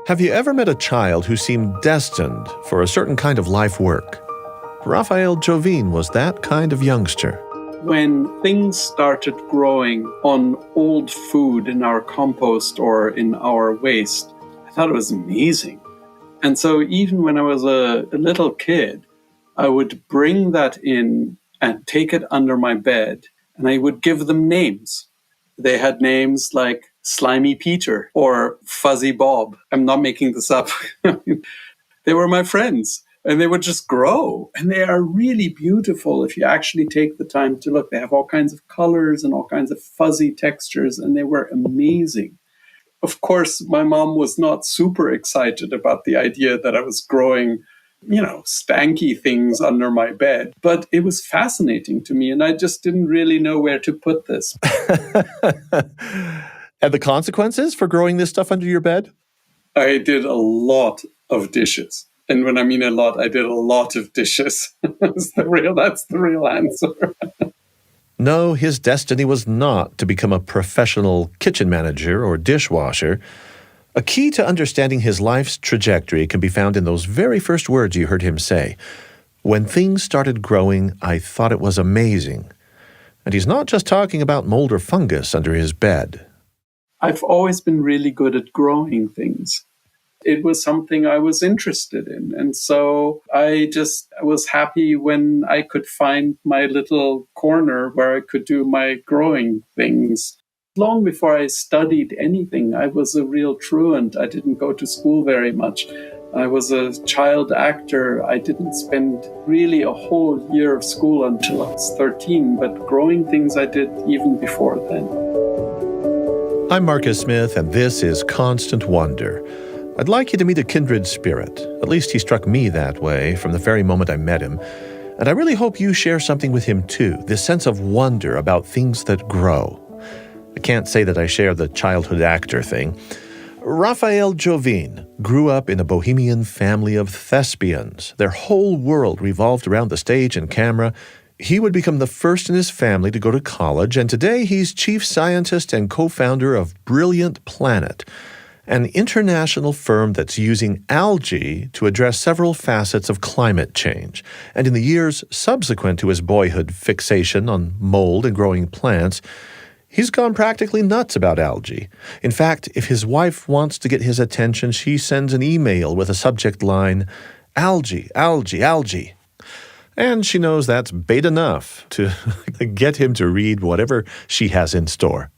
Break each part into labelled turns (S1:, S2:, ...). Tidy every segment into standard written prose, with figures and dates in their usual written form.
S1: Have you ever met a child who seemed destined for a certain kind of life work? Raffael Jovine was that kind of youngster.
S2: When things started growing on old food in our compost or in our waste, I thought it was amazing. And so even when I was a little kid, I would bring that in and take it under my bed, and I would give them names. They had names like Slimy Peter or Fuzzy Bob. I'm not making this up. They were my friends, and they would just grow. And they are really beautiful if you actually take the time to look. They have all kinds of colors and all kinds of fuzzy textures, and they were amazing. Of course, my mom was not super excited about the idea that I was growing, stanky things under my bed. But it was fascinating to me, and I just didn't really know where to put this.
S1: And the consequences for growing this stuff under your bed?
S2: I did a lot of dishes. And when I mean a lot, I did a lot of dishes. That's the real answer.
S1: No, his destiny was not to become a professional kitchen manager or dishwasher. A key to understanding his life's trajectory can be found in those very first words you heard him say. When things started growing, I thought it was amazing. And he's not just talking about mold or fungus under his bed.
S2: I've always been really good at growing things. It was something I was interested in. And so I was happy when I could find my little corner where I could do my growing things. Long before I studied anything, I was a real truant. I didn't go to school very much. I was a child actor. I didn't spend really a whole year of school until I was 13, but growing things I did even before then.
S1: I'm Marcus Smith, and this is Constant Wonder. I'd like you to meet a kindred spirit. At least he struck me that way from the very moment I met him. And I really hope you share something with him too, this sense of wonder about things that grow. I can't say that I share the childhood actor thing. Raffael Jovine grew up in a bohemian family of thespians. Their whole world revolved around the stage and camera. He would become the first in his family to go to college, and today he's chief scientist and co-founder of Brilliant Planet, an international firm that's using algae to address several facets of climate change. And in the years subsequent to his boyhood fixation on mold and growing plants, he's gone practically nuts about algae. In fact, if his wife wants to get his attention, she sends an email with a subject line, "Algae, algae, algae." And she knows that's bait enough to get him to read whatever she has in store.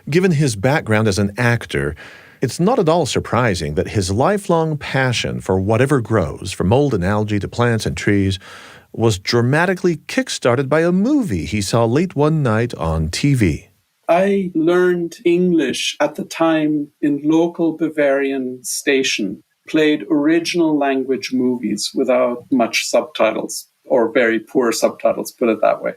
S1: Given his background as an actor, it's not at all surprising that his lifelong passion for whatever grows, from mold and algae to plants and trees, was dramatically kick-started by a movie he saw late one night on TV.
S2: I learned English at the time in local Bavarian station, played original language movies without much subtitles, or very poor subtitles, put it that way.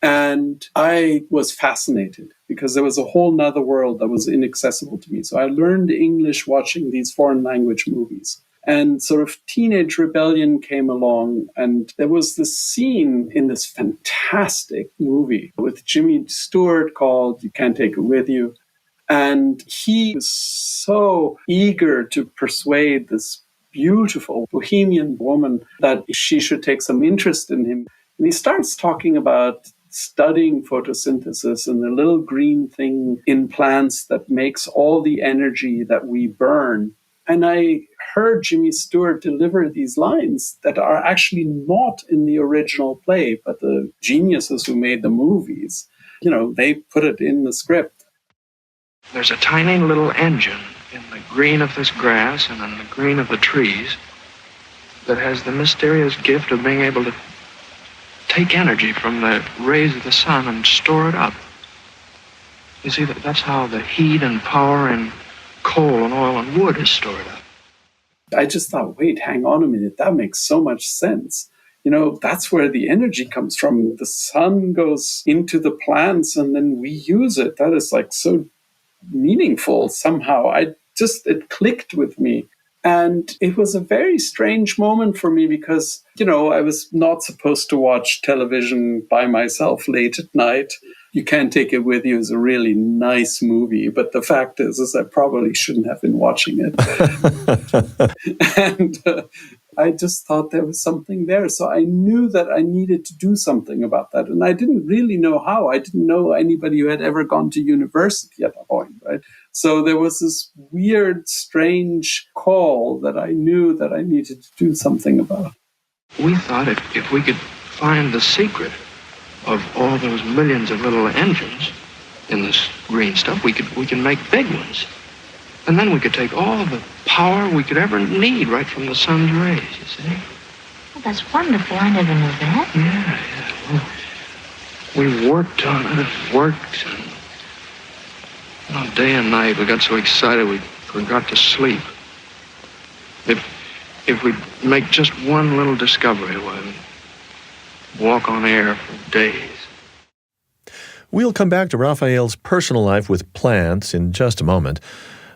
S2: And I was fascinated because there was a whole nother world that was inaccessible to me. So I learned English watching these foreign language movies. And sort of teenage rebellion came along, and there was this scene in this fantastic movie with Jimmy Stewart called You Can't Take It With You. And he was so eager to persuade this beautiful bohemian woman that she should take some interest in him. And he starts talking about studying photosynthesis and the little green thing in plants that makes all the energy that we burn. And I heard Jimmy Stewart deliver these lines that are actually not in the original play, but the geniuses who made the movies, they put it in the script.
S3: There's a tiny little engine in the green of this grass and in the green of the trees that has the mysterious gift of being able to take energy from the rays of the sun and store it up. You see, that's how the heat and power in coal and oil and wood is stored up.
S2: I just thought, wait, hang on a minute, that makes so much sense. That's where the energy comes from. The sun goes into the plants and then we use it. That is like so meaningful somehow. It clicked with me. And it was a very strange moment for me because, I was not supposed to watch television by myself late at night. You Can't Take It With You is a really nice movie, but the fact is I probably shouldn't have been watching it. And I just thought there was something there. So I knew that I needed to do something about that. And I didn't really know how. I didn't know anybody who had ever gone to university at that point, right? So there was this weird, strange call that I knew that I needed to do something about.
S3: We thought if we could find the secret of all those millions of little engines in this green stuff, we can make big ones. And then we could take all the power we could ever need right from the sun's rays, you see?
S4: Well, that's wonderful. I never knew that.
S3: Yeah. Well, we worked on it, and day and night we got so excited we forgot to sleep. If we'd make just one little discovery, we'd walk on air for days.
S1: We'll come back to Raffael's personal life with plants in just a moment.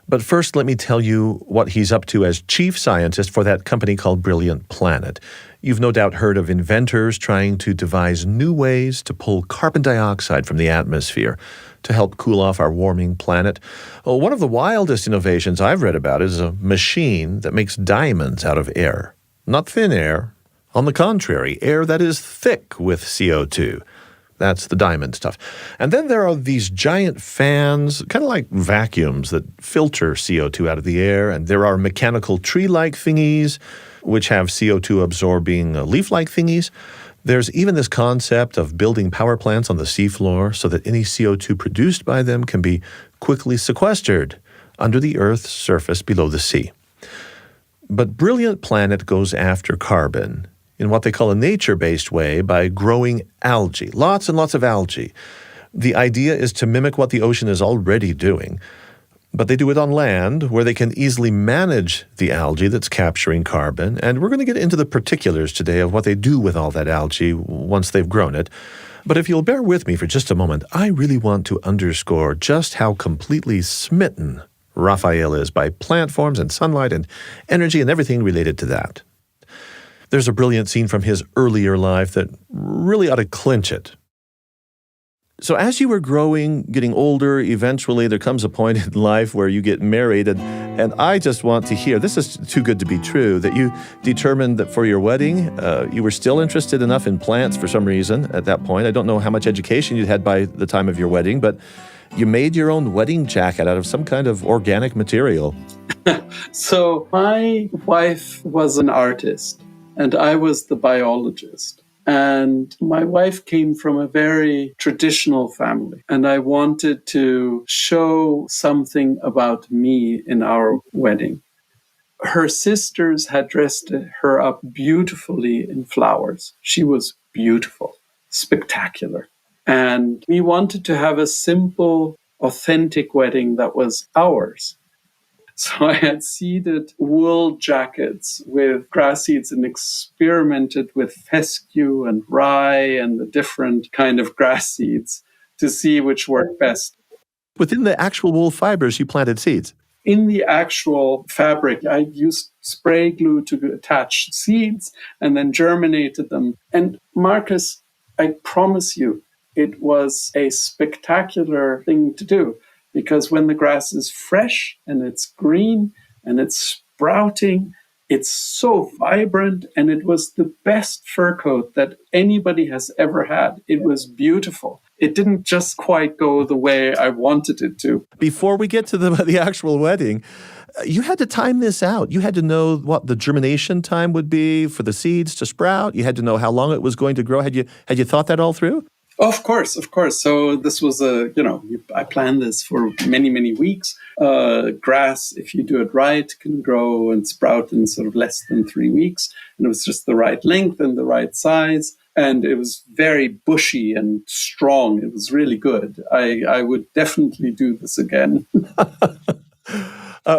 S1: But first, let me tell you what he's up to as chief scientist for that company called Brilliant Planet. You've no doubt heard of inventors trying to devise new ways to pull carbon dioxide from the atmosphere to help cool off our warming planet. Well, one of the wildest innovations I've read about is a machine that makes diamonds out of air. Not thin air. On the contrary, air that is thick with CO2. That's the diamond stuff. And then there are these giant fans, kind of like vacuums that filter CO2 out of the air. And there are mechanical tree-like thingies, which have CO2 absorbing leaf-like thingies. There's even this concept of building power plants on the seafloor so that any CO2 produced by them can be quickly sequestered under the Earth's surface below the sea. But Brilliant Planet goes after carbon in what they call a nature-based way by growing algae, lots and lots of algae. The idea is to mimic what the ocean is already doing, but they do it on land where they can easily manage the algae that's capturing carbon, and we're going to get into the particulars today of what they do with all that algae once they've grown it. But if you'll bear with me for just a moment, I really want to underscore just how completely smitten Raffael is by plant forms and sunlight and energy and everything related to that. There's a brilliant scene from his earlier life that really ought to clinch it. So as you were growing, getting older, eventually there comes a point in life where you get married, and I just want to hear, this is too good to be true, that you determined that for your wedding, you were still interested enough in plants for some reason at that point. I don't know how much education you'd had by the time of your wedding, but you made your own wedding jacket out of some kind of organic material.
S2: So my wife was an artist, and I was the biologist. And my wife came from a very traditional family. And I wanted to show something about me in our wedding. Her sisters had dressed her up beautifully in flowers. She was beautiful, spectacular. And we wanted to have a simple, authentic wedding that was ours. So I had seeded wool jackets with grass seeds and experimented with fescue and rye and the different kind of grass seeds to see which worked best.
S1: Within the actual wool fibers, you planted seeds.
S2: In the actual fabric, I used spray glue to attach seeds and then germinated them. And Marcus, I promise you, it was a spectacular thing to do. Because when the grass is fresh and it's green and it's sprouting, it's so vibrant, and it was the best fur coat that anybody has ever had. It was beautiful. It didn't just quite go the way I wanted it to.
S1: Before we get to the actual wedding, you had to time this out. You had to know what the germination time would be for the seeds to sprout. You had to know how long it was going to grow. Had you thought that all through?
S2: Of course. So this was I planned this for many, many weeks. Grass, if you do it right, can grow and sprout in sort of less than 3 weeks. And it was just the right length and the right size. And it was very bushy and strong. It was really good. I would definitely do this again.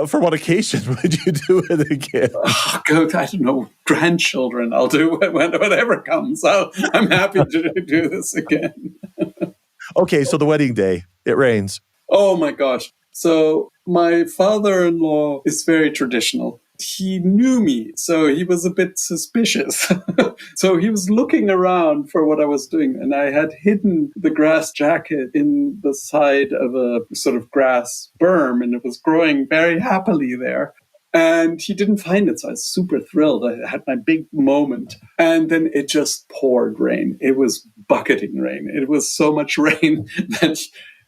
S1: For what occasion would you do it again?
S2: Oh, God, I don't know. Grandchildren, I'll do whatever comes. I'm happy to do this again.
S1: Okay, so the wedding day, it rains.
S2: Oh, my gosh. So my father-in-law is very traditional. he knew me, so he was a bit suspicious. So he was looking around for what I was doing, and I had hidden the grass jacket in the side of a sort of grass berm, and it was growing very happily there. And he didn't find it, so I was super thrilled. I had my big moment. And then it just poured rain. It was bucketing rain. It was so much rain that...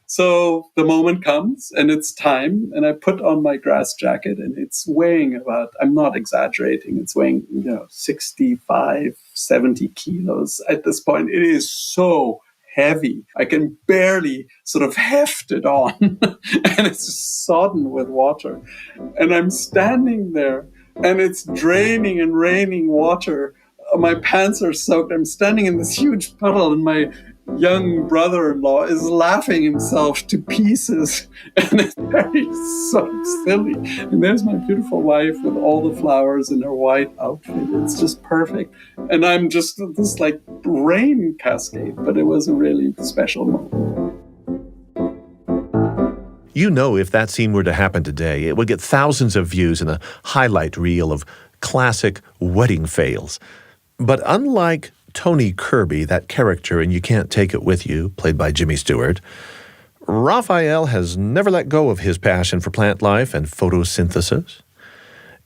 S2: So the moment comes and it's time, and I put on my grass jacket, and it's weighing about, I'm not exaggerating, it's weighing, 65, 70 kilos at this point. It is so heavy. I can barely sort of heft it on and it's just sodden with water. And I'm standing there and it's draining and raining water. My pants are soaked. I'm standing in this huge puddle, and my young brother-in-law is laughing himself to pieces, and it's very so silly. And there's my beautiful wife with all the flowers in her white outfit. It's just perfect. And I'm just this like rain cascade, but it was a really special moment.
S1: You know, if that scene were to happen today, it would get thousands of views in a highlight reel of classic wedding fails. But unlike Tony Kirby, that character in You Can't Take It With You, played by Jimmy Stewart, Raffael has never let go of his passion for plant life and photosynthesis.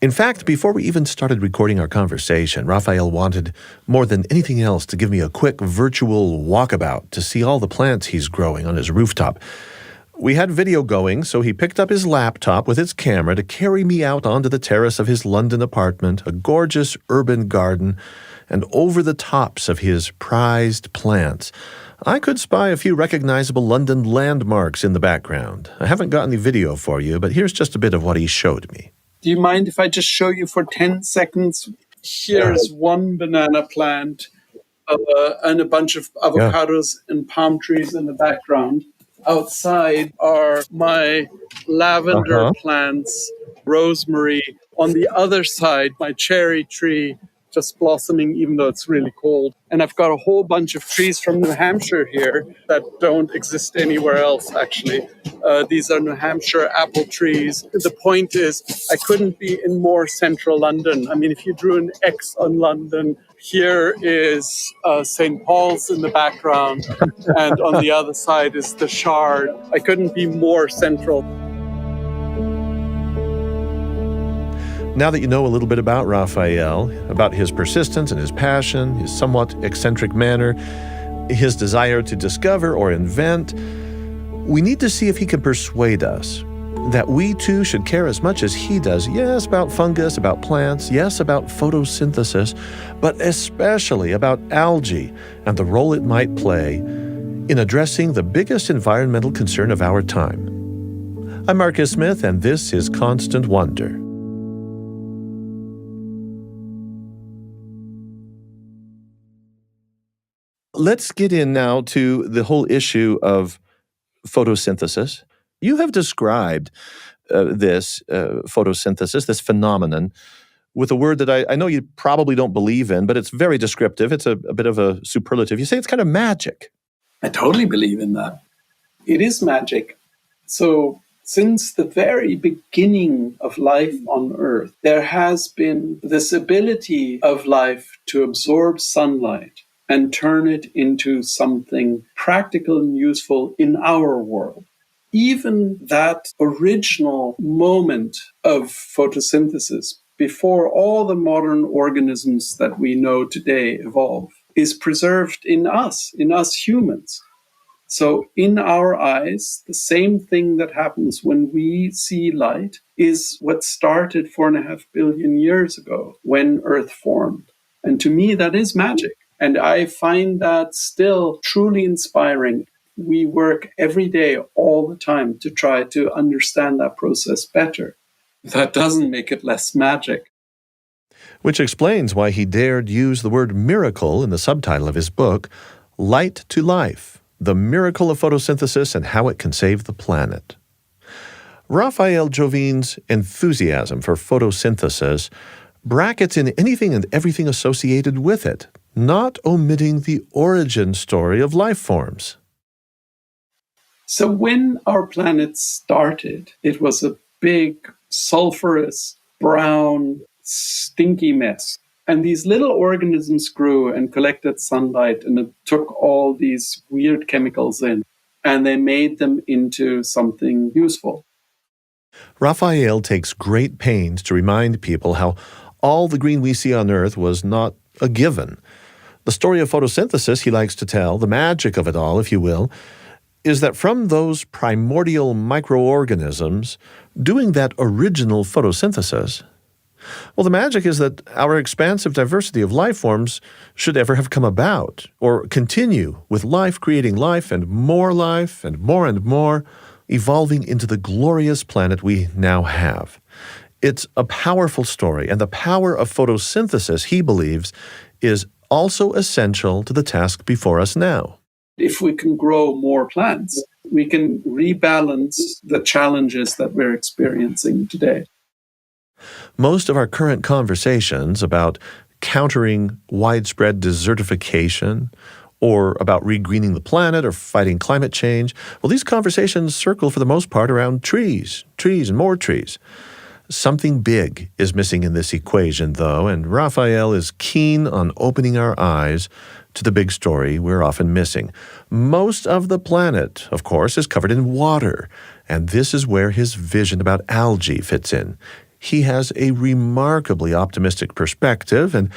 S1: In fact, before we even started recording our conversation, Raffael wanted more than anything else to give me a quick virtual walkabout to see all the plants he's growing on his rooftop. We had video going, so he picked up his laptop with its camera to carry me out onto the terrace of his London apartment, a gorgeous urban garden, and over the tops of his prized plants, I could spy a few recognizable London landmarks in the background. I haven't got any video for you, but here's just a bit of what he showed me.
S2: Do you mind if I just show you for 10 seconds? Here's one banana plant and a bunch of avocados and palm trees in the background. Outside are my lavender plants, rosemary. On the other side, my cherry tree, just blossoming even though it's really cold. And I've got a whole bunch of trees from New Hampshire here that don't exist anywhere else, actually. These are New Hampshire apple trees. The point is, I couldn't be in more central London. I mean, if you drew an X on London, here is St. Paul's in the background, and on the other side is the Shard. I couldn't be more central.
S1: Now that you know a little bit about Raffael, about his persistence and his passion, his somewhat eccentric manner, his desire to discover or invent, we need to see if he can persuade us that we too should care as much as he does, yes, about fungus, about plants, yes, about photosynthesis, but especially about algae and the role it might play in addressing the biggest environmental concern of our time. I'm Marcus Smith, and this is Constant Wonder. Let's get in now to the whole issue of photosynthesis. You have described this photosynthesis, this phenomenon, with a word that I know you probably don't believe in, but it's very descriptive. It's a bit of a superlative. You say it's kind of magic.
S2: I totally believe in that. It is magic. So since the very beginning of life on Earth, there has been this ability of life to absorb sunlight and turn it into something practical and useful in our world. Even that original moment of photosynthesis, before all the modern organisms that we know today evolve, is preserved in us humans. So in our eyes, the same thing that happens when we see light is what started 4.5 billion years ago when Earth formed. And to me, that is magic. And I find that still truly inspiring. We work every day, all the time, to try to understand that process better. That doesn't make it less magic.
S1: Which explains why he dared use the word miracle in the subtitle of his book, Light to Life, The Miracle of Photosynthesis and How It Can Save the Planet. Raffael Jovine's enthusiasm for photosynthesis brackets in anything and everything associated with it, not omitting the origin story of life forms.
S2: So when our planet started, it was a big sulfurous brown, stinky mess. And these little organisms grew and collected sunlight, and it took all these weird chemicals in, and they made them into something useful.
S1: Raphael takes great pains to remind people how all the green we see on Earth was not a given. The story of photosynthesis he likes to tell, the magic of it all, if you will, is that from those primordial microorganisms doing that original photosynthesis, well, the magic is that our expansive diversity of life forms should ever have come about, or continue with life creating life and more, evolving into the glorious planet we now have. It's a powerful story, and the power of photosynthesis, he believes, is also essential to the task before us now.
S2: If we can grow more plants, we can rebalance the challenges that we're experiencing today.
S1: Most of our current conversations about countering widespread desertification or about regreening the planet or fighting climate change, well, these conversations circle for the most part around trees and more trees. Something big is missing in this equation, though, and Raphael is keen on opening our eyes to the big story we're often missing. Most of the planet, of course, is covered in water, and this is where his vision about algae fits in. He has a remarkably optimistic perspective, and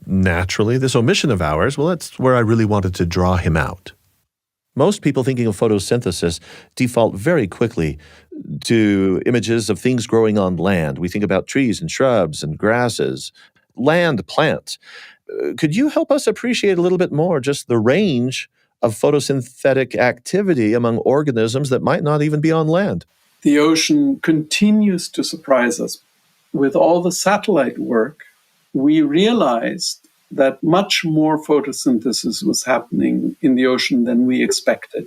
S1: naturally, this omission of ours, well, that's where I really wanted to draw him out. Most people thinking of photosynthesis default very quickly to images of things growing on land. We think about trees and shrubs and grasses, land plants. Could you help us appreciate a little bit more just the range of photosynthetic activity among organisms that might not even be on land?
S2: The ocean continues to surprise us. With all the satellite work, we realized that much more photosynthesis was happening in the ocean than we expected.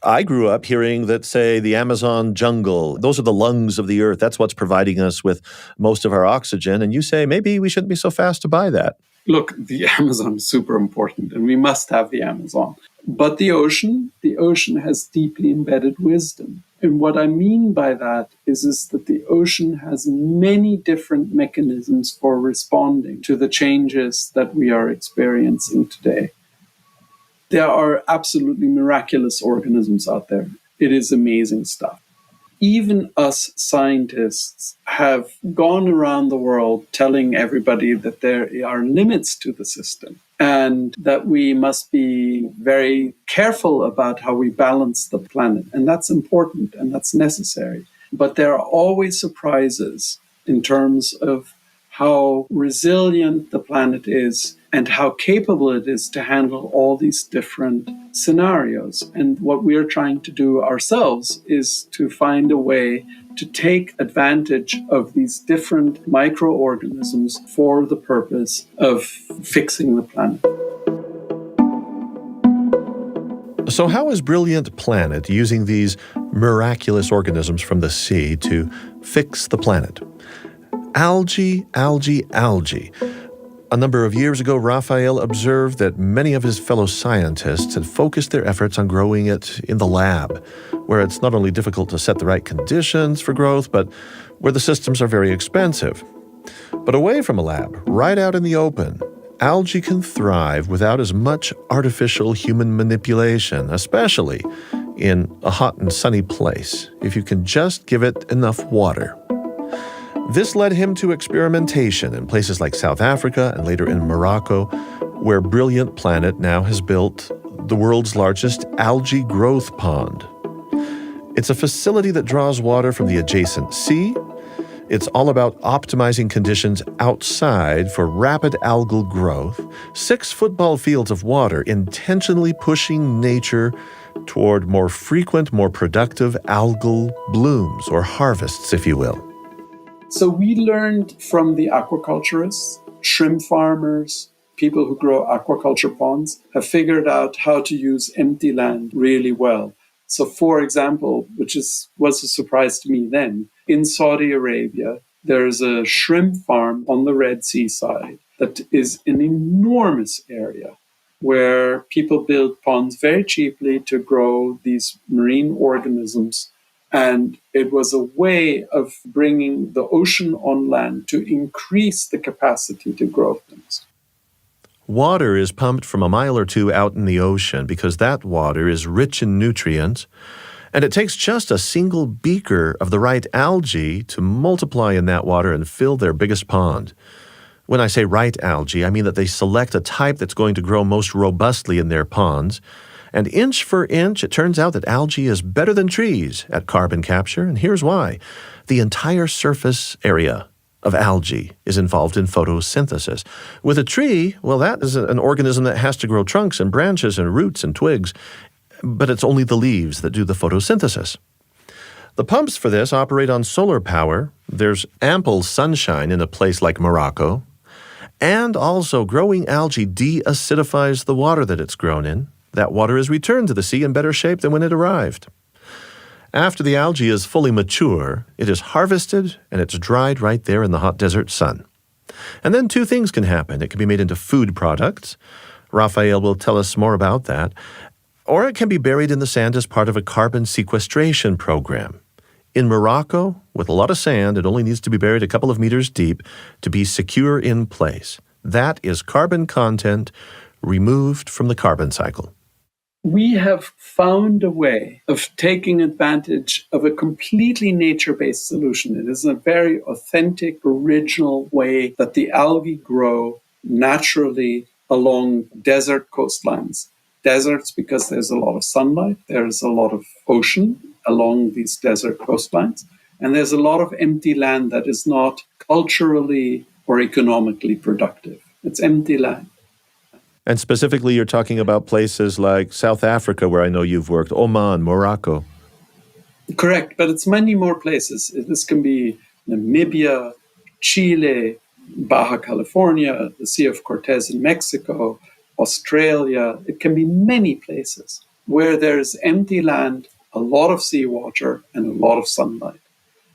S1: I grew up hearing that, say, the Amazon jungle, those are the lungs of the earth. That's what's providing us with most of our oxygen. And you say, maybe we shouldn't be so fast to buy that.
S2: Look, the Amazon is super important, and we must have the Amazon. But the ocean has deeply embedded wisdom. And what I mean by that is that the ocean has many different mechanisms for responding to the changes that we are experiencing today. There are absolutely miraculous organisms out there. It is amazing stuff. Even us scientists have gone around the world telling everybody that there are limits to the system and that we must be very careful about how we balance the planet. And that's important and that's necessary. But there are always surprises in terms of how resilient the planet is and how capable it is to handle all these different scenarios. And what we're trying to do ourselves is to find a way to take advantage of these different microorganisms for the purpose of fixing the planet.
S1: So how is Brilliant Planet using these miraculous organisms from the sea to fix the planet? Algae. A number of years ago, Raphael observed that many of his fellow scientists had focused their efforts on growing it in the lab, where it's not only difficult to set the right conditions for growth, but where the systems are very expensive. But away from a lab, right out in the open, algae can thrive without as much artificial human manipulation, especially in a hot and sunny place, if you can just give it enough water. This led him to experimentation in places like South Africa and later in Morocco, where Brilliant Planet now has built the world's largest algae growth pond. It's a facility that draws water from the adjacent sea. It's all about optimizing conditions outside for rapid algal growth, 6 football fields of water intentionally pushing nature toward more frequent, more productive algal blooms or harvests, if you will.
S2: So we learned from the aquaculturists, shrimp farmers, people who grow aquaculture ponds have figured out how to use empty land really well. So for example, which was a surprise to me then, in Saudi Arabia, there's a shrimp farm on the Red Sea side that is an enormous area where people build ponds very cheaply to grow these marine organisms And it was a way of bringing the ocean on land to increase the capacity to grow things.
S1: Water is pumped from a mile or two out in the ocean because that water is rich in nutrients, and it takes just a single beaker of the right algae to multiply in that water and fill their biggest pond. When I say right algae, I mean that they select a type that's going to grow most robustly in their ponds. And inch for inch, it turns out that algae is better than trees at carbon capture, and here's why. The entire surface area of algae is involved in photosynthesis. With a tree, well, that is an organism that has to grow trunks and branches and roots and twigs, but it's only the leaves that do the photosynthesis. The pumps for this operate on solar power. There's ample sunshine in a place like Morocco, and also growing algae de-acidifies the water that it's grown in. That water is returned to the sea in better shape than when it arrived. After the algae is fully mature, it is harvested and it's dried right there in the hot desert sun. And then two things can happen. It can be made into food products. Raffael will tell us more about that. Or it can be buried in the sand as part of a carbon sequestration program. In Morocco, with a lot of sand, it only needs to be buried a couple of meters deep to be secure in place. That is carbon content removed from the carbon cycle.
S2: We have found a way of taking advantage of a completely nature-based solution. It is a very authentic, original way that the algae grow naturally along desert coastlines. Deserts because there's a lot of sunlight, there's a lot of ocean along these desert coastlines, and there's a lot of empty land that is not culturally or economically productive. It's empty land.
S1: And specifically, you're talking about places like South Africa, where I know you've worked, Oman, Morocco.
S2: Correct, but it's many more places. This can be Namibia, Chile, Baja California, the Sea of Cortez in Mexico, Australia. It can be many places where there's empty land, a lot of seawater, and a lot of sunlight.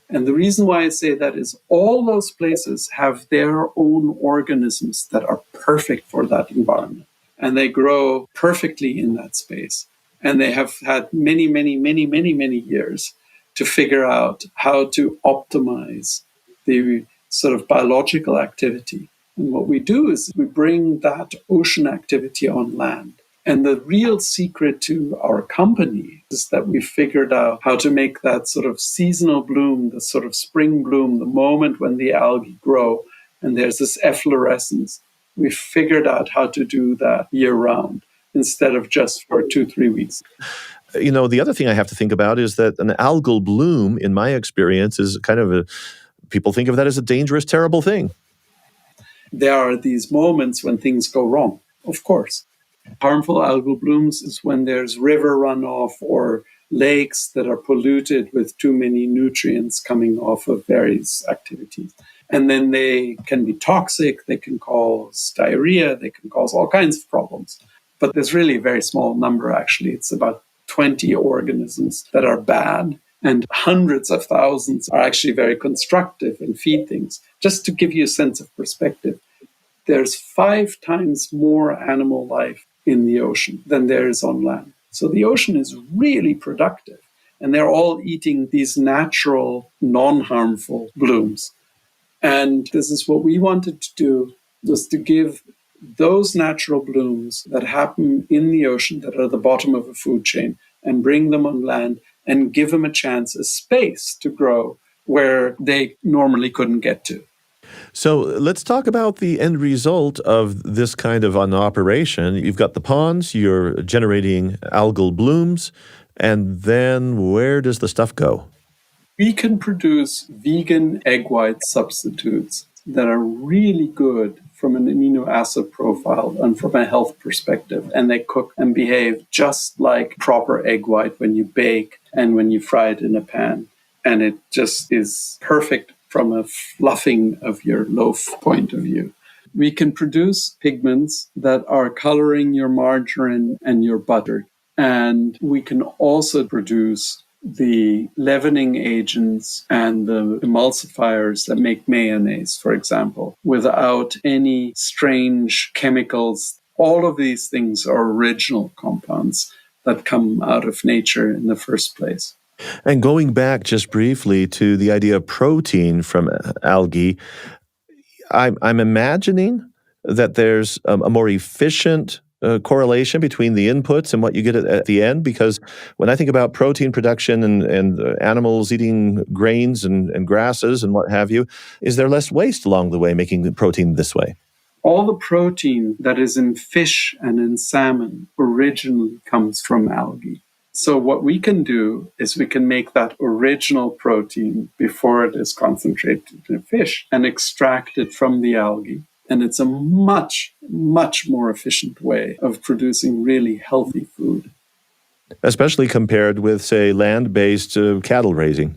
S2: And the reason why I say that is all those places have their own organisms that are perfect for that environment. And they grow perfectly in that space. And they have had many, many, many, many, many years to figure out how to optimize the sort of biological activity. And what we do is we bring that ocean activity on land. And the real secret to our company is that we figured out how to make that sort of seasonal bloom, the sort of spring bloom, the moment when the algae grow, and there's this efflorescence. We figured out how to do that year round instead of just for 2-3 weeks.
S1: You know, the other thing I have to think about is that an algal bloom, in my experience, is kind of people think of that as a dangerous, terrible thing.
S2: There are these moments when things go wrong, of course. Harmful algal blooms is when there's river runoff or lakes that are polluted with too many nutrients coming off of various activities. And then they can be toxic, they can cause diarrhea, they can cause all kinds of problems. But there's really a very small number, actually. It's about 20 organisms that are bad, and hundreds of thousands are actually very constructive and feed things. Just to give you a sense of perspective, there's 5 times more animal life in the ocean than there is on land. So the ocean is really productive, and they're all eating these natural, non-harmful blooms. And this is what we wanted to do, was to give those natural blooms that happen in the ocean, that are the bottom of a food chain, and bring them on land and give them a chance, a space to grow where they normally couldn't get to.
S1: So let's talk about the end result of this kind of an operation. You've got the ponds, you're generating algal blooms, and then where does the stuff go?
S2: We can produce vegan egg white substitutes that are really good from an amino acid profile and from a health perspective. And they cook and behave just like proper egg white when you bake and when you fry it in a pan. And it just is perfect from a fluffing of your loaf point of view. We can produce pigments that are coloring your margarine and your butter. And we can also produce the leavening agents and the emulsifiers that make mayonnaise, for example, without any strange chemicals. All of these things are original compounds that come out of nature in the first place.
S1: And going back just briefly to the idea of protein from algae, I'm imagining that there's a more efficient correlation between the inputs and what you get at the end, because when I think about protein production and animals eating grains and grasses and what have you, is there less waste along the way making the protein this way?
S2: All the protein that is in fish and in salmon originally comes from algae. So what we can do is we can make that original protein before it is concentrated in fish and extract it from the algae. And it's a much, much more efficient way of producing really healthy food.
S1: Especially compared with, say, land-based cattle raising.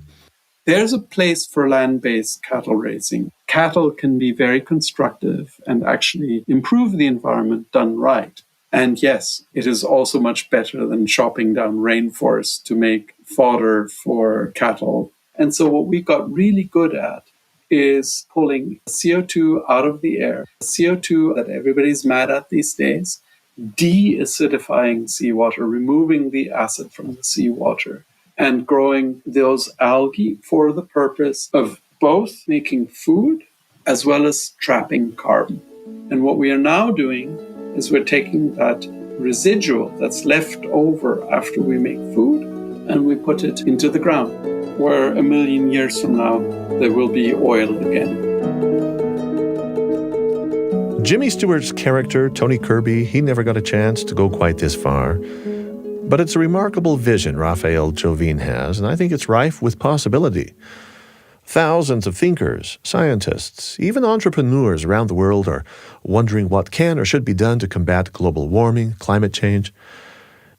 S2: There's a place for land-based cattle raising. Cattle can be very constructive and actually improve the environment done right. And yes, it is also much better than chopping down rainforests to make fodder for cattle. And so what we got really good at is pulling CO2 out of the air, CO2 that everybody's mad at these days, de-acidifying seawater, removing the acid from the seawater, and growing those algae for the purpose of both making food as well as trapping carbon. And what we are now doing is we're taking that residual that's left over after we make food and we put it into the ground, where 1 million years from now there will be oil again.
S1: Jimmy Stewart's character, Tony Kirby, he never got a chance to go quite this far. But it's a remarkable vision Raffael Jovine has, and I think it's rife with possibility. Thousands of thinkers, scientists, even entrepreneurs around the world are wondering what can or should be done to combat global warming, climate change.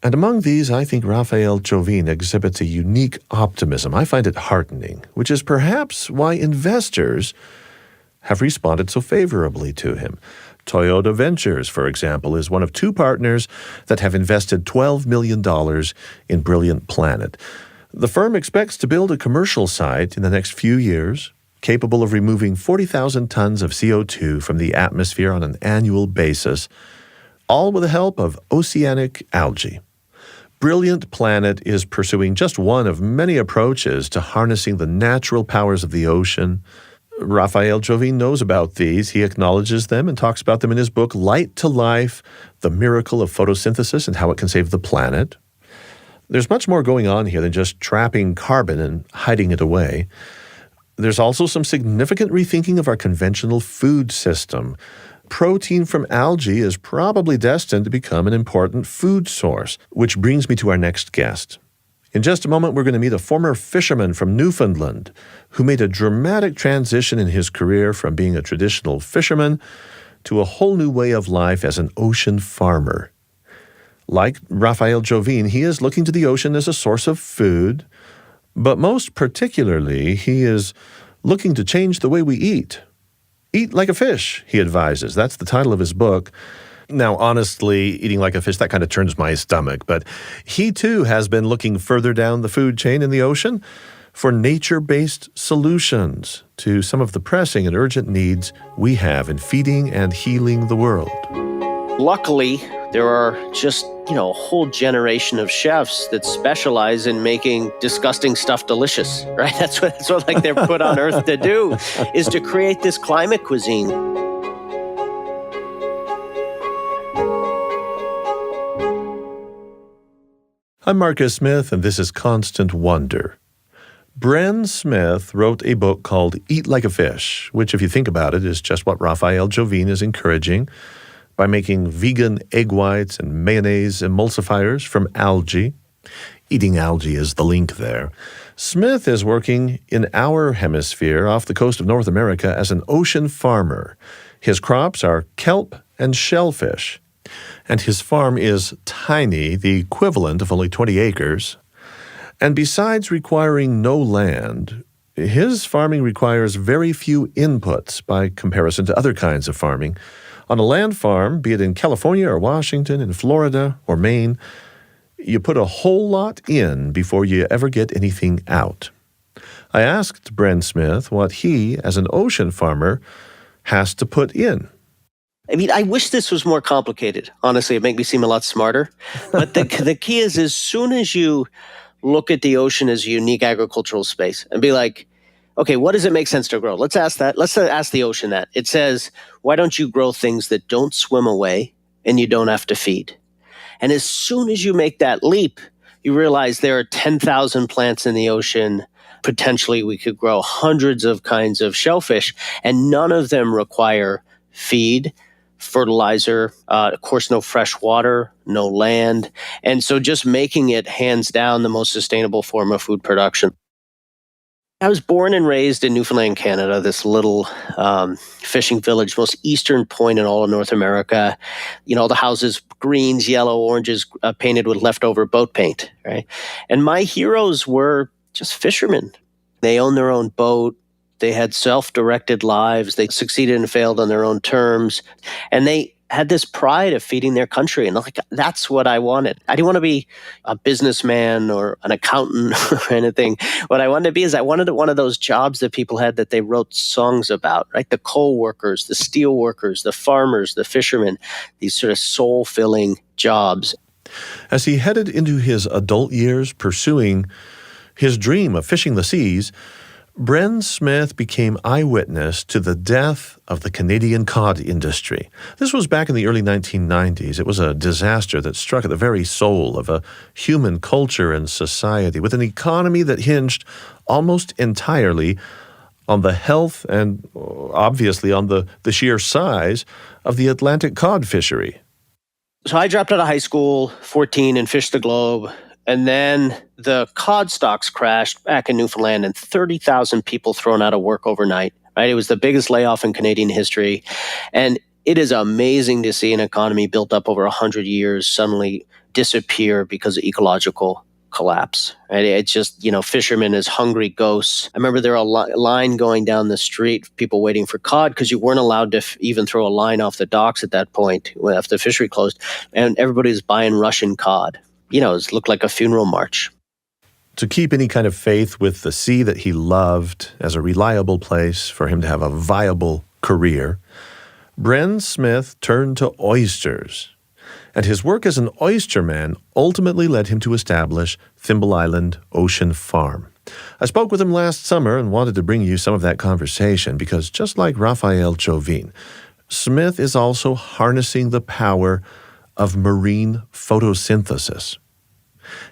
S1: And among these, I think Raffael Jovine exhibits a unique optimism. I find it heartening, which is perhaps why investors have responded so favorably to him. Toyota Ventures, for example, is one of 2 partners that have invested $12 million in Brilliant Planet. The firm expects to build a commercial site in the next few years, capable of removing 40,000 tons of CO2 from the atmosphere on an annual basis, all with the help of oceanic algae. Brilliant Planet is pursuing just one of many approaches to harnessing the natural powers of the ocean. Raffael Jovine knows about these. He acknowledges them and talks about them in his book, Light to Life, The Miracle of Photosynthesis and How It Can Save the Planet. There's much more going on here than just trapping carbon and hiding it away. There's also some significant rethinking of our conventional food system. Protein from algae is probably destined to become an important food source, which brings me to our next guest. In just a moment, we're going to meet a former fisherman from Newfoundland who made a dramatic transition in his career from being a traditional fisherman to a whole new way of life as an ocean farmer. Like Raffael Jovine, he is looking to the ocean as a source of food, but most particularly, he is looking to change the way we eat. Eat like a fish, he advises. That's the title of his book. Now, honestly, eating like a fish, that kind of turns my stomach, but he too has been looking further down the food chain in the ocean for nature-based solutions to some of the pressing and urgent needs we have in feeding and healing the world.
S5: Luckily, there are just, a whole generation of chefs that specialize in making disgusting stuff delicious, right? That's what like they're put on earth to do, is to create this climate cuisine.
S1: I'm Marcus Smith, and this is Constant Wonder. Bren Smith wrote a book called Eat Like a Fish, which, if you think about it, is just what Raffael Jovine is encouraging by making vegan egg whites and mayonnaise emulsifiers from algae. Eating algae is the link there. Smith is working in our hemisphere off the coast of North America as an ocean farmer. His crops are kelp and shellfish. And his farm is tiny, the equivalent of only 20 acres. And besides requiring no land, his farming requires very few inputs by comparison to other kinds of farming. On a land farm, be it in California or Washington, in Florida or Maine, you put a whole lot in before you ever get anything out. I asked Bren Smith what he, as an ocean farmer, has to put in.
S5: I wish this was more complicated. Honestly, it'd make me seem a lot smarter. But the key is, as soon as you look at the ocean as a unique agricultural space and be like, okay, what does it make sense to grow? Let's ask that. Let's ask the ocean that. It says, why don't you grow things that don't swim away and you don't have to feed? And as soon as you make that leap, you realize there are 10,000 plants in the ocean. Potentially, we could grow hundreds of kinds of shellfish, and none of them require feed, fertilizer, of course, no fresh water, no land. And so just making it hands down the most sustainable form of food production. I was born and raised in Newfoundland, Canada, this little fishing village, most eastern point in all of North America. You know, the houses, greens, yellow, oranges, painted with leftover boat paint, right? And my heroes were just fishermen. They owned their own boat. They had self-directed lives. They succeeded and failed on their own terms. And they had this pride of feeding their country. And like, that's what I wanted. I didn't want to be a businessman or an accountant or anything. What I wanted to be is I wanted one of those jobs that people had that they wrote songs about, right? The coal workers, the steel workers, the farmers, the fishermen, these sort of soul-filling jobs.
S1: As he headed into his adult years pursuing his dream of fishing the seas, Bren Smith became eyewitness to the death of the Canadian cod industry. This was back in the early 1990s. It was a disaster that struck at the very soul of a human culture and society, with an economy that hinged almost entirely on the health and obviously on the sheer size of the Atlantic cod fishery.
S5: So I dropped out of high school, 14, and fished the globe. And then the cod stocks crashed back in Newfoundland and 30,000 people thrown out of work overnight, right? It was the biggest layoff in Canadian history. And it is amazing to see an economy built up over 100 years suddenly disappear because of ecological collapse. Right? It's just, you know, fishermen as hungry ghosts. I remember there were a line going down the street, people waiting for cod because you weren't allowed to even throw a line off the docks at that point after the fishery closed. And everybody was buying Russian cod. You know, it looked like a funeral march.
S1: To keep any kind of faith with the sea that he loved as a reliable place for him to have a viable career, Bren Smith turned to oysters. And his work as an oysterman ultimately led him to establish Thimble Island Ocean Farm. I spoke with him last summer and wanted to bring you some of that conversation because just like Raffael Jovine, Smith is also harnessing the power of marine photosynthesis.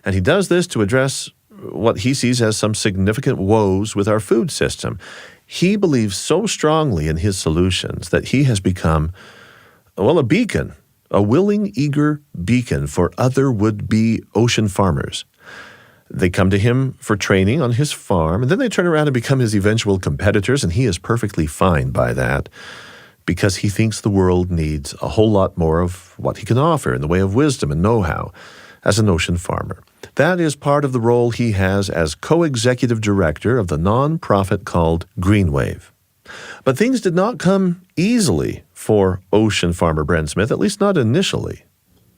S1: And he does this to address what he sees as some significant woes with our food system. He believes so strongly in his solutions that he has become, well, a beacon, a willing, eager beacon for other would-be ocean farmers. They come to him for training on his farm, and then they turn around and become his eventual competitors, and he is perfectly fine by that, because he thinks the world needs a whole lot more of what he can offer in the way of wisdom and know-how as an ocean farmer. That is part of the role he has as co-executive director of the nonprofit called GreenWave. But things did not come easily for ocean farmer Bren Smith, at least not initially.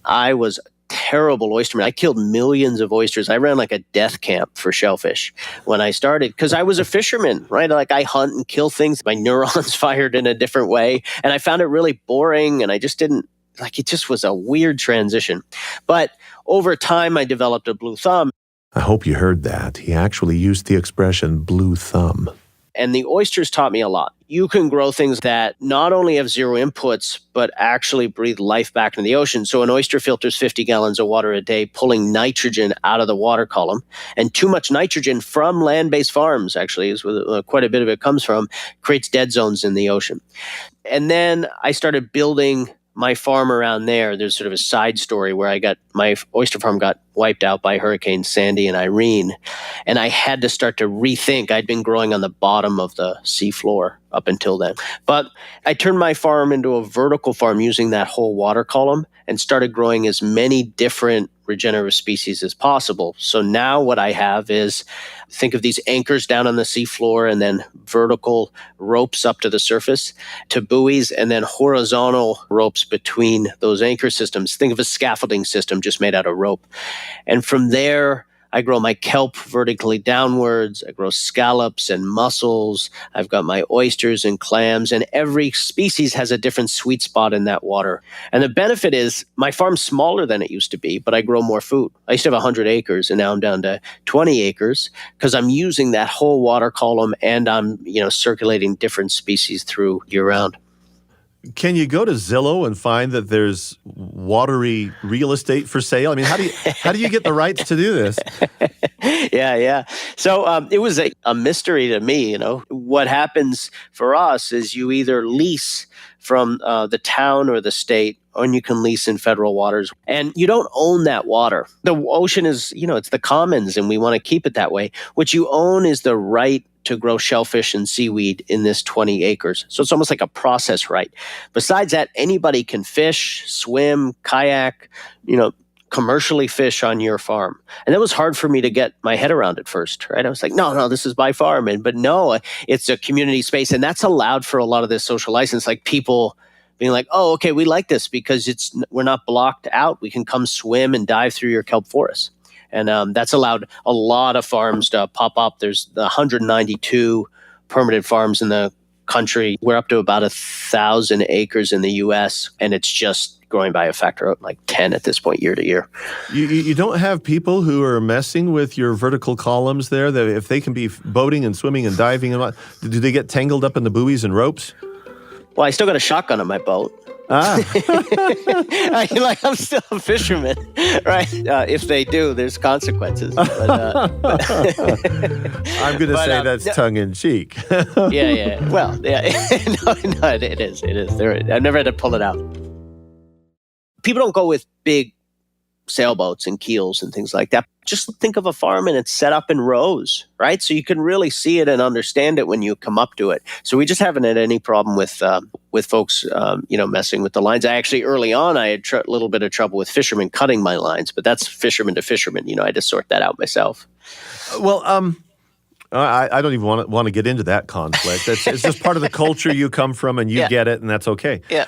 S5: I was terrible oysterman. I killed millions of oysters. I ran like a death camp for shellfish when I started because I was a fisherman, right? Like I hunt and kill things. My neurons fired in a different way. And I found it really boring. And I just didn't, like, it just was a weird transition. But over time, I developed a blue thumb.
S1: I hope you heard that. He actually used the expression blue thumb.
S5: And the oysters taught me a lot. You can grow things that not only have zero inputs, but actually breathe life back into the ocean. So an oyster filters 50 gallons of water a day, pulling nitrogen out of the water column. And too much nitrogen from land-based farms, actually, is where quite a bit of it comes from, creates dead zones in the ocean. And then I started building my farm around there. There's sort of a side story where my oyster farm got wiped out by Hurricane Sandy and Irene. And I had to start to rethink. I'd been growing on the bottom of the seafloor up until then. But I turned my farm into a vertical farm using that whole water column and started growing as many different regenerative species as possible. So now what I have is, think of these anchors down on the seafloor and then vertical ropes up to the surface to buoys and then horizontal ropes between those anchor systems. Think of a scaffolding system just made out of rope. And from there, I grow my kelp vertically downwards. I grow scallops and mussels. I've got my oysters and clams, and every species has a different sweet spot in that water. And the benefit is my farm's smaller than it used to be, but I grow more food. I used to have 100 acres, and now I'm down to 20 acres because I'm using that whole water column, and I'm circulating different species through year round.
S1: Can you go to Zillow and find that there's watery real estate for sale? I mean, how do you get the rights to do this?
S5: Yeah. So it was a mystery to me. What happens for us is you either lease from the town or the state, or you can lease in federal waters, and you don't own that water. The ocean is, it's the commons, and we want to keep it that way. What you own is the right to grow shellfish and seaweed in this 20 acres. So it's almost like a process right. Besides that, anybody can fish, swim, kayak, commercially fish on your farm. And that was hard for me to get my head around at first, right? I was like, no, this is my farm. But no, it's a community space. And that's allowed for a lot of this social license, like people being like, oh, okay, we like this because we're not blocked out. We can come swim and dive through your kelp forest. And that's allowed a lot of farms to pop up. There's 192 permitted farms in the country. We're up to about 1,000 acres in the U.S., and it's just growing by a factor of like 10 at this point, year to year.
S1: You don't have people who are messing with your vertical columns there? That if they can be boating and swimming and diving, do they get tangled up in the buoys and ropes?
S5: Well, I still got a shotgun on my boat. I'm still a fisherman, right? If they do, there's consequences. But,
S1: I'm going to say that's tongue in cheek.
S5: Yeah. Well, yeah. No, it is. I've never had to pull it out. People don't go with big sailboats and keels and things like that. Just think of a farm and it's set up in rows, right? So you can really see it and understand it when you come up to it. So we just haven't had any problem with folks, messing with the lines. I actually, early on, I had a little bit of trouble with fishermen cutting my lines, but that's fisherman to fisherman. I had to sort that out myself.
S1: Well, I don't even want to get into that conflict. It's just part of the culture you come from, and you get it, and that's okay.
S5: Yeah.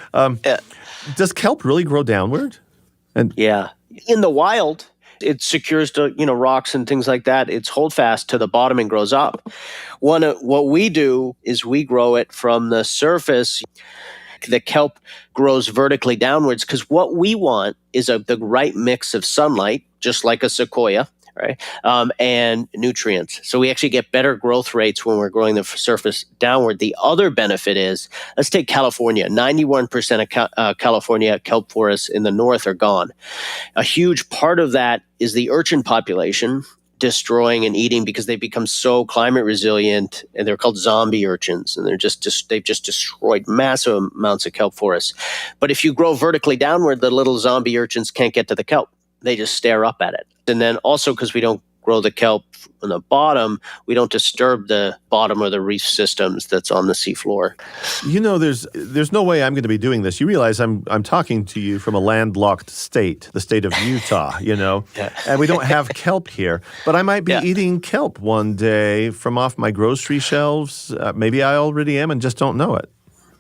S1: Does kelp really grow downward?
S5: Yeah. In the wild, it secures to rocks and things like that. It's holdfast to the bottom and grows up. What we do is we grow it from the surface. The kelp grows vertically downwards because what we want is the right mix of sunlight, just like a sequoia, right? And nutrients. So we actually get better growth rates when we're growing the surface downward. The other benefit is, let's take California. 91% of California kelp forests in the north are gone. A huge part of that is the urchin population destroying and eating because they become so climate resilient, and they're called zombie urchins, and they've just destroyed massive amounts of kelp forests. But if you grow vertically downward, the little zombie urchins can't get to the kelp. They just stare up at it. And then also, because we don't grow the kelp on the bottom, we don't disturb the bottom or the reef systems that's on the seafloor.
S1: There's no way I'm going to be doing this. You realize I'm talking to you from a landlocked state, the state of Utah, Yeah. And we don't have kelp here. But I might be eating kelp one day from off my grocery shelves. Maybe I already am and just don't know it.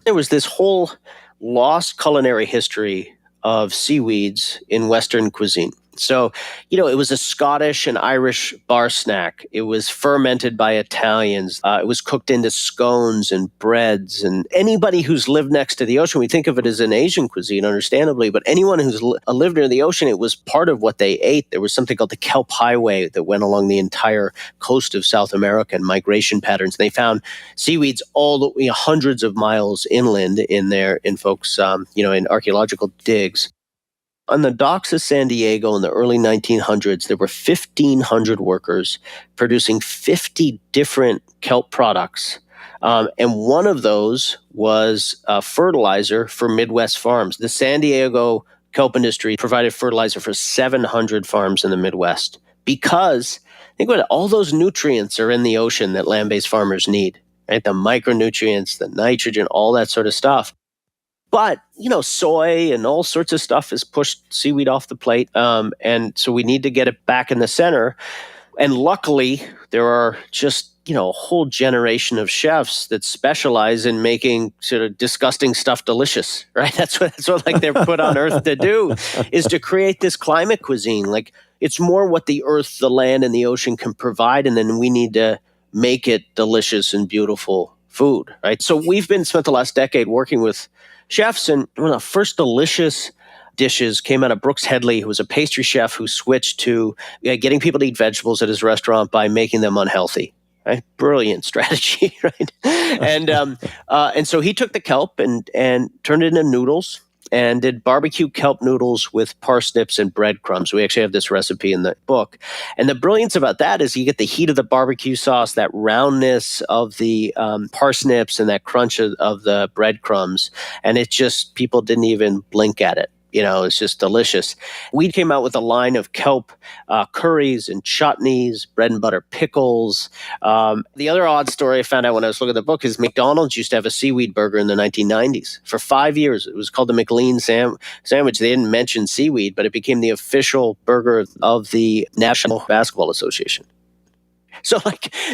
S5: There was this whole lost culinary history of seaweeds in Western cuisine. So, it was a Scottish and Irish bar snack. It was fermented by Italians. It was cooked into scones and breads. And anybody who's lived next to the ocean, we think of it as an Asian cuisine, understandably, but anyone who's lived near the ocean, it was part of what they ate. There was something called the Kelp Highway that went along the entire coast of South America and migration patterns. They found seaweeds all the way hundreds of miles inland in folks, in archaeological digs. On the docks of San Diego in the early 1900s, there were 1,500 workers producing 50 different kelp products. And one of those was fertilizer for Midwest farms. The San Diego kelp industry provided fertilizer for 700 farms in the Midwest because, think about it, all those nutrients are in the ocean that land-based farmers need, right? The micronutrients, the nitrogen, all that sort of stuff. But, soy and all sorts of stuff has pushed seaweed off the plate. And so we need to get it back in the center. And luckily, there are just, a whole generation of chefs that specialize in making sort of disgusting stuff delicious, right? That's what like they're put on earth to do, is to create this climate cuisine. Like, it's more what the earth, the land, and the ocean can provide, and then we need to make it delicious and beautiful food, right? So we've spent the last decade working with chefs, and one of the first delicious dishes came out of Brooks Headley, who was a pastry chef who switched to getting people to eat vegetables at his restaurant by making them unhealthy. Right? Brilliant strategy, right? And so he took the kelp and turned it into noodles and did barbecue kelp noodles with parsnips and breadcrumbs. We actually have this recipe in the book. And the brilliance about that is you get the heat of the barbecue sauce, that roundness of the parsnips, and that crunch of the breadcrumbs. And it just, people didn't even blink at it. It's just delicious. We came out with a line of kelp curries and chutneys, bread and butter pickles. The other odd story I found out when I was looking at the book is McDonald's used to have a seaweed burger in the 1990s. For 5 years, it was called the McLean sandwich. They didn't mention seaweed, but it became the official burger of the National Basketball Association. So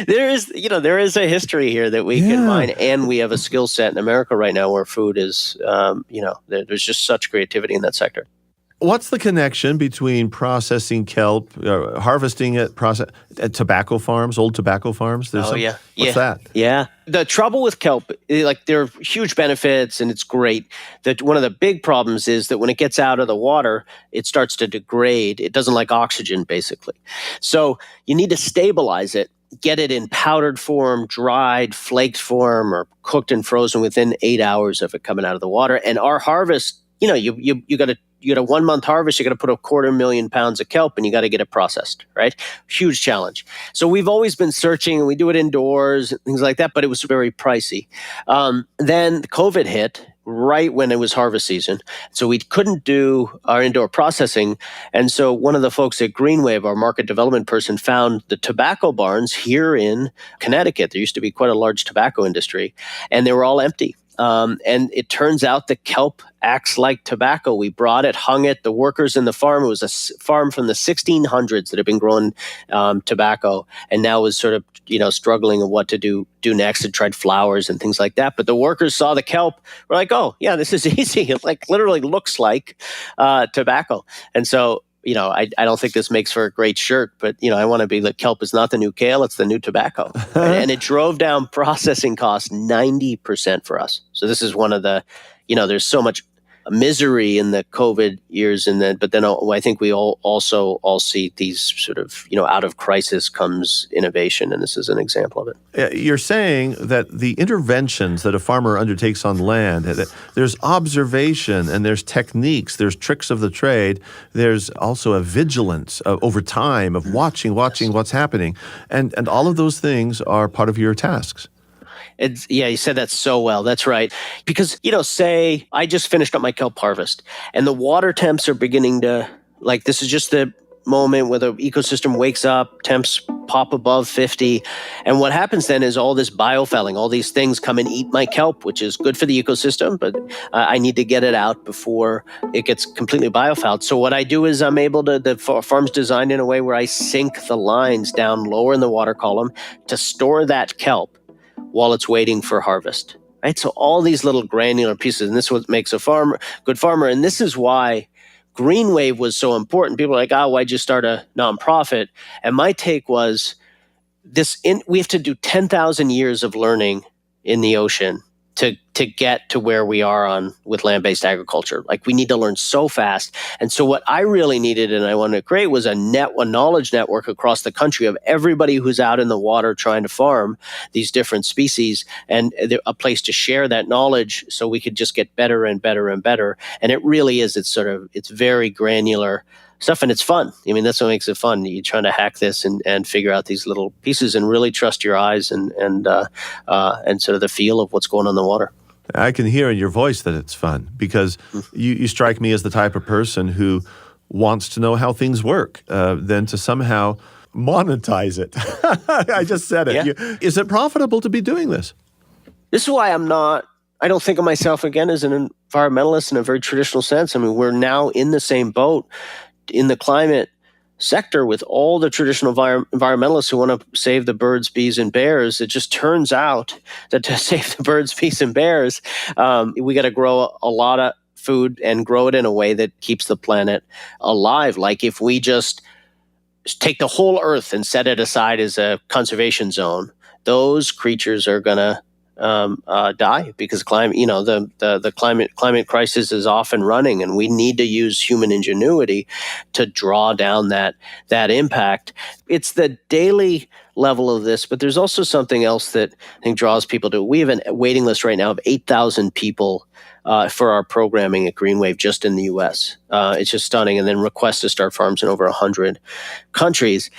S5: there is a history here that we can mine, and we have a skill set in America right now where food is, there's just such creativity in that sector.
S1: What's the connection between processing kelp, harvesting it, tobacco farms, old tobacco farms? What's that?
S5: Yeah. The trouble with kelp, there are huge benefits and it's great. One of the big problems is that when it gets out of the water, it starts to degrade. It doesn't like oxygen, basically. So you need to stabilize it, get it in powdered form, dried, flaked form, or cooked and frozen within 8 hours of it coming out of the water. And our harvest, you got a 1 month harvest, you got to put 250,000 pounds of kelp and you got to get it processed, right? Huge challenge. So we've always been searching, and we do it indoors, things like that, but it was very pricey. Then COVID hit right when it was harvest season. So we couldn't do our indoor processing. And so one of the folks at GreenWave, our market development person, found the tobacco barns here in Connecticut. There used to be quite a large tobacco industry, and they were all empty. And it turns out the kelp acts like tobacco. We brought it, hung it. The workers in the farm, it was a farm from the 1600s that had been growing tobacco, and now was sort of struggling of what to do next, and tried flowers and things like that. But the workers saw the kelp, were like, oh yeah, this is easy. It literally looks like tobacco. And so I don't think this makes for a great shirt, but I want to be like, kelp is not the new kale, it's the new tobacco. And it drove down processing costs 90% for us. So this is one of the, there's so much misery in the COVID years, but then I think we all see these sort of, out of crisis comes innovation, and this is an example of it.
S1: You're saying that the interventions that a farmer undertakes on land, that there's observation and there's techniques, there's tricks of the trade, there's also a vigilance over time of watching what's happening, and all of those things are part of your tasks.
S5: You said that so well. That's right. Because, say I just finished up my kelp harvest and the water temps are beginning to, this is just the moment where the ecosystem wakes up, temps pop above 50. And what happens then is all this biofouling, all these things come and eat my kelp, which is good for the ecosystem, but I need to get it out before it gets completely biofouled. So what I do is I'm able to, the farm's designed in a way where I sink the lines down lower in the water column to store that kelp while it's waiting for harvest, right? So all these little granular pieces, and this is what makes a good farmer. And this is why GreenWave was so important. People are like, why'd you start a nonprofit? And my take was we have to do 10,000 years of learning in the ocean to get to where we are with land-based agriculture. We need to learn so fast. And so what I really needed and I wanted to create was a knowledge network across the country of everybody who's out in the water trying to farm these different species, and a place to share that knowledge so we could just get better and better and better. And it really is, it's very granular stuff, and it's fun. That's what makes it fun. You're trying to hack this and figure out these little pieces and really trust your eyes and sort of the feel of what's going on in the water.
S1: I can hear in your voice that it's fun, because you strike me as the type of person who wants to know how things work, then to somehow monetize it. I just said it.
S5: Yeah.
S1: Is it profitable to be doing this?
S5: This is why I don't think of myself, again, as an environmentalist in a very traditional sense. We're now in the same boat in the climate sector with all the traditional environmentalists who want to save the birds, bees, and bears. It just turns out that to save the birds, bees, and bears, we got to grow a lot of food and grow it in a way that keeps the planet alive. If we just take the whole Earth and set it aside as a conservation zone, those creatures are going to die because climate, the climate crisis is off and running, and we need to use human ingenuity to draw down that impact. It's the daily level of this, but there's also something else that I think draws people to. We have a waiting list right now of 8,000 people for our programming at GreenWave just in the U.S. It's just stunning, and then requests to start farms in over 100 countries.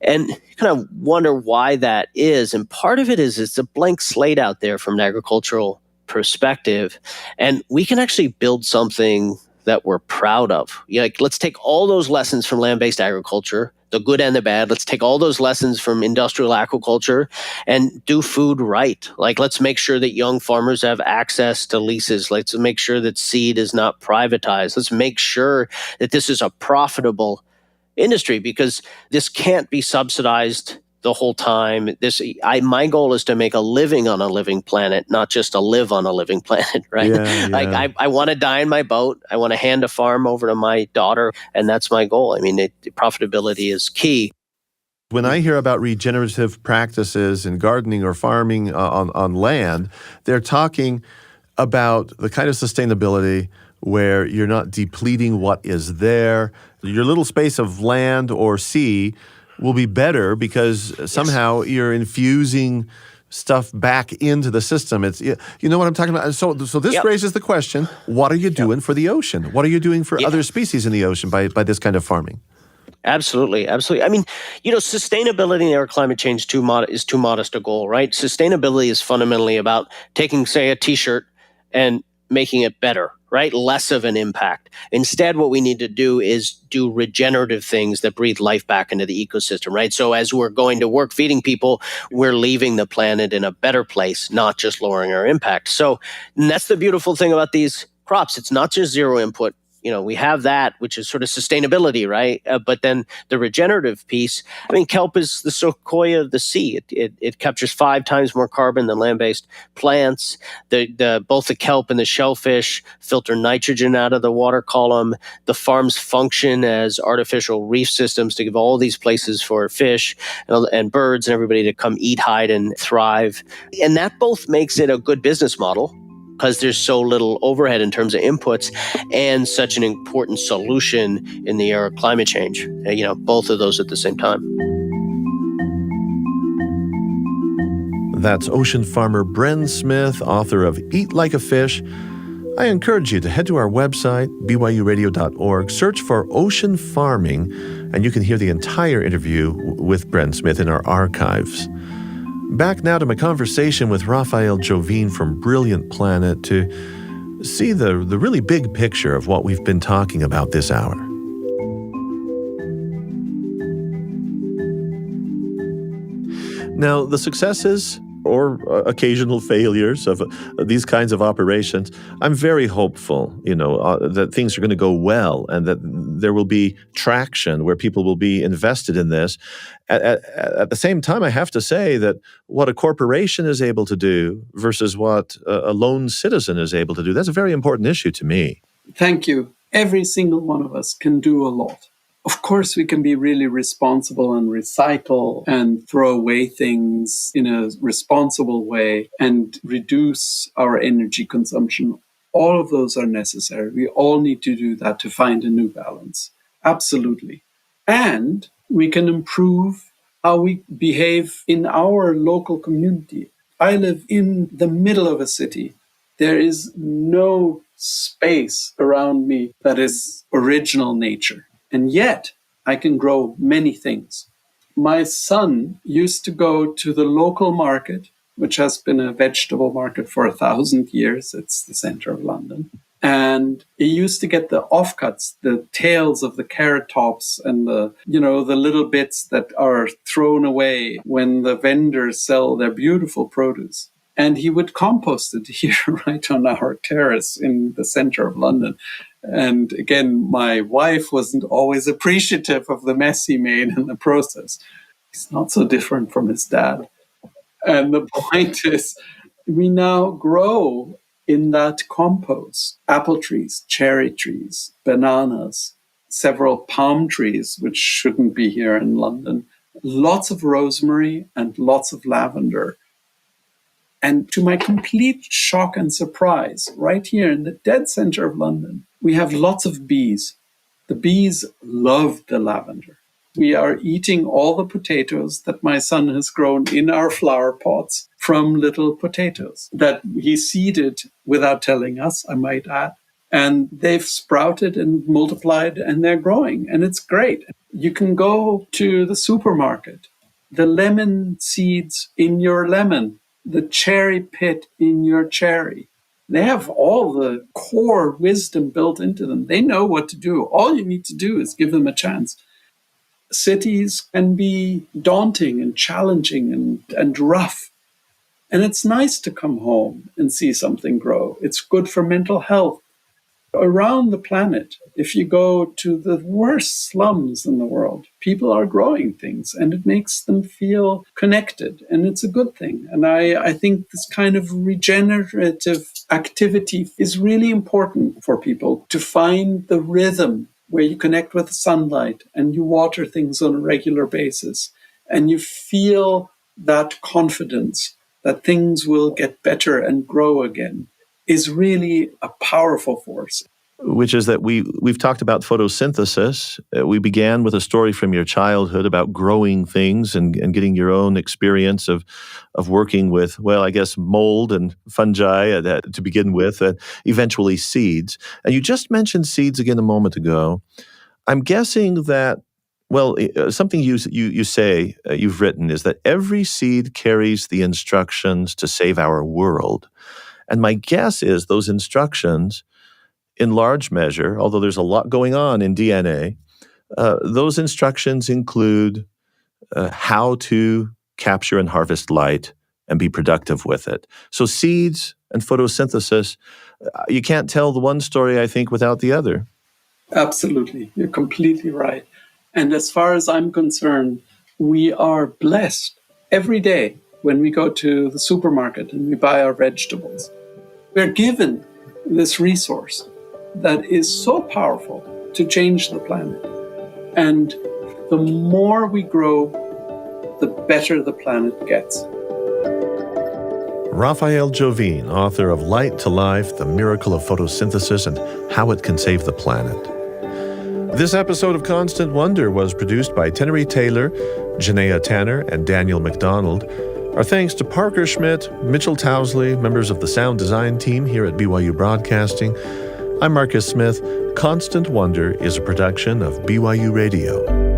S5: And you kind of wonder why that is. And part of it is it's a blank slate out there from an agricultural perspective. And we can actually build something that we're proud of. Like, let's take all those lessons from land-based agriculture, the good and the bad. Let's take all those lessons from industrial aquaculture and do food right. Like, let's make sure that young farmers have access to leases. Let's make sure that seed is not privatized. Let's make sure that this is a profitable industry, because this can't be subsidized the whole time. My goal is to make a living on a living planet, not just to live on a living planet, right?
S1: Yeah.
S5: Like I want to die in my boat. I want to hand a farm over to my daughter, and that's my goal. I mean, profitability is key.
S1: When I hear about regenerative practices in gardening or farming on land, they're talking about the kind of sustainability where you're not depleting what is there. Your little space of land or sea will be better because somehow you're infusing stuff back into the system. It's, you know what I'm talking about? So this raises the question, what are you doing for the ocean? What are you doing for other species in the ocean by this kind of farming?
S5: Absolutely. I mean, sustainability in our climate change is too modest a goal, right? Sustainability is fundamentally about taking, say, a T-shirt and making it better, right? Less of an impact. Instead, what we need to do is do regenerative things that breathe life back into the ecosystem, right? So as we're going to work feeding people, we're leaving the planet in a better place, not just lowering our impact. So that's the beautiful thing about these crops. It's not just zero input. We have that, which is sort of sustainability, right? But then the regenerative piece, I mean, kelp is the sequoia of the sea. It captures 5 times more carbon than land-based plants. Both the kelp and the shellfish filter nitrogen out of the water column. The farms function as artificial reef systems to give all these places for fish and birds and everybody to come eat, hide, and thrive. And that both makes it a good business model, because there's so little overhead in terms of inputs, and such an important solution in the era of climate change. Both of those at the same time.
S1: That's ocean farmer Bren Smith, author of Eat Like a Fish. I encourage you to head to our website, byuradio.org, search for ocean farming, and you can hear the entire interview with Bren Smith in our archives. Back now to my conversation with Raffael Jovine from Brilliant Planet to see the really big picture of what we've been talking about this hour. Now, the successes or occasional failures of these kinds of operations, I'm very hopeful, that things are going to go well and that there will be traction where people will be invested in this. At the same time, I have to say that what a corporation is able to do versus what a lone citizen is able to do, that's a very important issue to me.
S2: Thank you. Every single one of us can do a lot. Of course, we can be really responsible and recycle and throw away things in a responsible way and reduce our energy consumption. All of those are necessary. We all need to do that to find a new balance. Absolutely. And we can improve how we behave in our local community. I live in the middle of a city. There is no space around me that is original nature. And yet, I can grow many things. My son used to go to the local market, which has been a vegetable market for 1,000 years. It's the center of London. And he used to get the offcuts, the tails of the carrot tops and the little bits that are thrown away when the vendors sell their beautiful produce. And he would compost it here right on our terrace in the center of London. And again, my wife wasn't always appreciative of the mess he made in the process. He's not so different from his dad. And the point is, we now grow in that compost apple trees, cherry trees, bananas, several palm trees, which shouldn't be here in London, lots of rosemary and lots of lavender. And to my complete shock and surprise, right here in the dead center of London, we have lots of bees. The bees love the lavender. We are eating all the potatoes that my son has grown in our flower pots from little potatoes that he seeded without telling us, I might add. And they've sprouted and multiplied and they're growing. And it's great. You can go to the supermarket, the lemon seeds in your lemon, the cherry pit in your cherry. They have all the core wisdom built into them. They know what to do. All you need to do is give them a chance. Cities can be daunting and challenging and rough. And it's nice to come home and see something grow. It's good for mental health. Around the planet, if you go to the worst slums in the world, people are growing things and it makes them feel connected. And it's a good thing. And I think this kind of regenerative activity is really important for people to find the rhythm where you connect with the sunlight and you water things on a regular basis and you feel that confidence that things will get better and grow again is really a powerful force.
S1: Which is that we've talked about photosynthesis. We began with a story from your childhood about growing things and getting your own experience of working with, well, I guess mold and fungi to begin with, and eventually seeds. And you just mentioned seeds again a moment ago. I'm guessing that, well, something you say, you've written, is that every seed carries the instructions to save our world. And my guess is those instructions, in large measure, although there's a lot going on in DNA, those instructions include how to capture and harvest light and be productive with it. So seeds and photosynthesis, you can't tell the one story, I think, without the other.
S2: Absolutely. You're completely right. And as far as I'm concerned, we are blessed every day when we go to the supermarket and we buy our vegetables. We're given this resource that is so powerful to change the planet. And the more we grow, the better the planet gets.
S1: Raffael Jovine, author of Light to Life, The Miracle of Photosynthesis and How It Can Save the Planet. This episode of Constant Wonder was produced by Tenery Taylor, Janaea Tanner, and Daniel McDonald. Our thanks to Parker Schmidt, Mitchell Towsley, members of the sound design team here at BYU Broadcasting. I'm Marcus Smith. Constant Wonder is a production of BYU Radio.